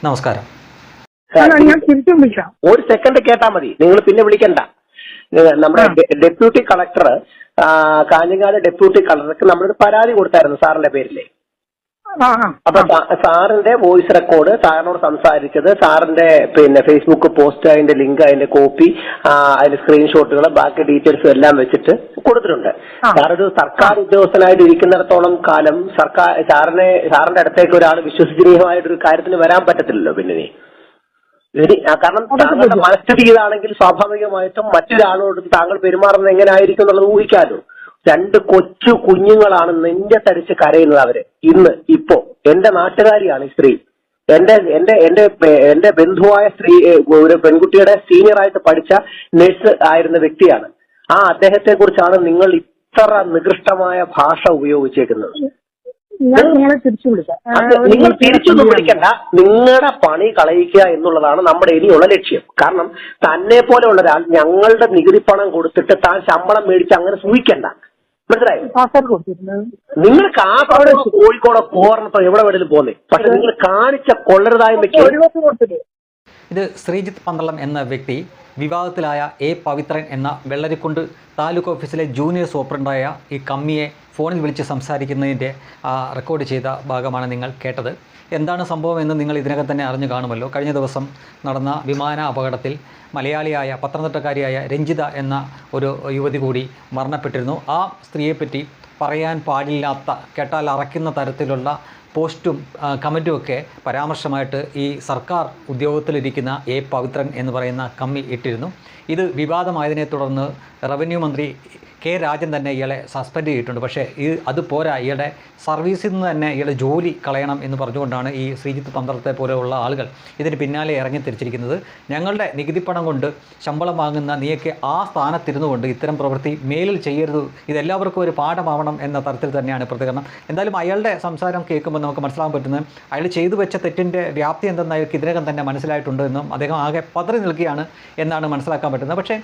നമസ്കാരം. ഞാൻ തിരിച്ചും വിളിക്കാം. ഒരു സെക്കൻഡ് കേട്ടാ മതി, നിങ്ങൾ പിന്നെ വിളിക്കണ്ട. നമ്മുടെ ഡെപ്യൂട്ടി കളക്ടർ, കാഞ്ഞങ്ങാട് ഡെപ്യൂട്ടി കളക്ടർക്ക് നമ്മളൊരു പരാതി കൊടുത്തായിരുന്നു സാറിന്റെ പേരിലെ. അപ്പൊ സാറിന്റെ വോയിസ് റെക്കോർഡ്, സാറിനോട് സംസാരിച്ചത്, സാറിന്റെ ഫേസ്ബുക്ക് പോസ്റ്റ്, അതിന്റെ ലിങ്ക്, അതിന്റെ കോപ്പി, അതിന്റെ സ്ക്രീൻഷോട്ടുകൾ, ബാക്കി ഡീറ്റെയിൽസും എല്ലാം വെച്ചിട്ട് കൊടുത്തിട്ടുണ്ട്. സാറൊരു സർക്കാർ ഉദ്യോഗസ്ഥനായിട്ട് ഇരിക്കുന്നിടത്തോളം കാലം സാറിന്റെ അടുത്തേക്ക് ഒരാൾ വിശ്വസനീയമായിട്ടൊരു കാര്യത്തിന് വരാൻ പറ്റത്തില്ലല്ലോ. പിന്നെ കാരണം താങ്കളുടെ മനസ്ഥിതി ഇതാണെങ്കിൽ സ്വാഭാവികമായിട്ടും മറ്റൊരാളോട് താങ്കൾ പെരുമാറുന്നത് എങ്ങനെ ആയിരിക്കും എന്നുള്ളത് ഊഹിക്കാമല്ലോ. 2 കൊച്ചു കുഞ്ഞുങ്ങളാണ് നെഞ്ചത്തടിച്ച് കരയുന്നത് അവര്. ഇപ്പോ എന്റെ നാട്ടുകാരിയാണ് ഈ സ്ത്രീ. എന്റെ ബന്ധുവായ സ്ത്രീ, ഒരു പെൺകുട്ടിയുടെ സീനിയറായിട്ട് പഠിച്ച നഴ്സ് ആയിരുന്ന വ്യക്തിയാണ്. അദ്ദേഹത്തെ കുറിച്ചാണ് നിങ്ങൾ ഇത്ര നികൃഷ്ടമായ ഭാഷ ഉപയോഗിച്ചേക്കുന്നത്. നിങ്ങൾ തിരിച്ചൊന്നും വിളിക്കണ്ട. നിങ്ങളുടെ പണി കളയിക്കുക എന്നുള്ളതാണ് നമ്മുടെ ഇനിയുള്ള ലക്ഷ്യം. കാരണം തന്നെ പോലെയുള്ള ഒരാൾ ഞങ്ങളുടെ നികുതി പണം കൊടുത്തിട്ട് താൻ ശമ്പളം മേടിച്ച് അങ്ങനെ സൂഹിക്കണ്ട, മനസ്സിലായി? നിങ്ങൾ കാസർഗോഡ്, കോഴിക്കോടോ, കോർണത്തോ എവിടെ വേണേലും പോന്നേ, പക്ഷെ നിങ്ങൾ കാണിച്ച കൊള്ളരുതായ്മയ്ക്ക്. ഇത് ശ്രീജിത്ത് പന്തളം എന്ന വ്യക്തി വിവാദത്തിലായ എ പവിത്രൻ എന്ന വെള്ളരിക്കുണ്ട് താലൂക്ക് ഓഫീസിലെ ജൂനിയർ സൂപ്രണ്ടായ ഈ കമ്മിയെ ഫോണിൽ വിളിച്ച് സംസാരിക്കുന്നതിൻ്റെ റെക്കോർഡ് ചെയ്ത ഭാഗമാണ് നിങ്ങൾ കേട്ടത്. എന്താണ് സംഭവം എന്ന് നിങ്ങൾ ഇതിനകം തന്നെ അറിഞ്ഞു കാണുമല്ലോ. കഴിഞ്ഞ ദിവസം നടന്ന വിമാന അപകടത്തിൽ മലയാളിയായ പത്തനംതിട്ടക്കാരിയായ രഞ്ജിത എന്ന ഒരു യുവതി കൂടി മരണപ്പെട്ടിരുന്നു. ആ സ്ത്രീയെപ്പറ്റി പറയാൻ പാടില്ലാത്ത, കേട്ടാൽ അറയ്ക്കുന്ന തരത്തിലുള്ള പോസ്റ്റും കമൻറ്റുമൊക്കെ പരാമർശമായിട്ട് ഈ സർക്കാർ ഉദ്യോഗത്തിലിരിക്കുന്ന എ പവിത്രൻ എന്ന് പറയുന്ന കമ്മി ഇട്ടിരുന്നു. ഇത് വിവാദമായതിനെ തുടർന്ന് റവന്യൂ മന്ത്രി കെ രാജൻ തന്നെ ഇയാളെ സസ്പെൻഡ് ചെയ്തിട്ടുണ്ട്. പക്ഷേ അത് പോരാ, ഇയാളുടെ സർവീസിൽ നിന്ന് തന്നെ ഇയാളുടെ ജോലി കളയണം എന്ന് പറഞ്ഞുകൊണ്ടാണ് ഈ ശ്രീജിത്ത് പന്തളത്തെ പോലെയുള്ള ആളുകൾ ഇതിന് പിന്നാലെ ഇറങ്ങി തിരിച്ചിരിക്കുന്നത്. ഞങ്ങളുടെ നികുതി പണം കൊണ്ട് ശമ്പളം വാങ്ങുന്ന നീയൊക്കെ ആ സ്ഥാനത്തിരുന്നു കൊണ്ട് ഇത്തരം പ്രവൃത്തി മേലിൽ ചെയ്യരുത്, ഇതെല്ലാവർക്കും ഒരു പാഠമാവണം എന്ന തരത്തിൽ തന്നെയാണ് പ്രതികരണം. എന്തായാലും അയാളുടെ സംസാരം കേൾക്കുമ്പോൾ നമുക്ക് മനസ്സിലാക്കാൻ പറ്റുന്നത് അയാൾ ചെയ്തു വെച്ച തെറ്റിൻ്റെ വ്യാപ്തി എന്തെന്ന് അയാൾക്ക് ഇതിനകം തന്നെ മനസ്സിലായിട്ടുണ്ട് എന്നും അദ്ദേഹം ആകെ പതറി നിൽക്കുകയാണ് എന്നാണ് മനസ്സിലാക്കാൻ പറ്റുന്നത്. പക്ഷേ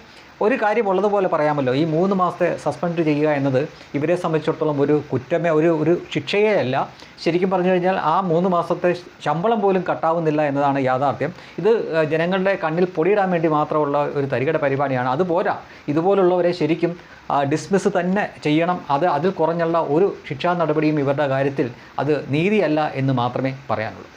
ഒരു കാര്യം ഉള്ളതുപോലെ പറയാമല്ലോ, ഈ 3 മാസത്തെ സസ്പെൻഡ് ചെയ്യുക എന്നത് ഇവരെ സംബന്ധിച്ചിടത്തോളം ഒരു കുറ്റമേ, ഒരു ശിക്ഷയേ അല്ല. ശരിക്കും പറഞ്ഞു കഴിഞ്ഞാൽ ആ 3 മാസത്തെ ശമ്പളം പോലും കട്ടാവുന്നില്ല എന്നതാണ് യാഥാർത്ഥ്യം. ഇത് ജനങ്ങളുടെ കണ്ണിൽ പൊടിയിടാൻ വേണ്ടി മാത്രമുള്ള ഒരു തരികട പരിപാടിയാണ്. അതുപോരാ, ഇതുപോലുള്ളവരെ ശരിക്കും ഡിസ്മിസ് തന്നെ ചെയ്യണം. അതിൽ കുറഞ്ഞുള്ള ഒരു ശിക്ഷാ നടപടിയും ഇവരുടെ കാര്യത്തിൽ അത് നീതിയല്ല എന്ന് മാത്രമേ പറയാനുള്ളൂ.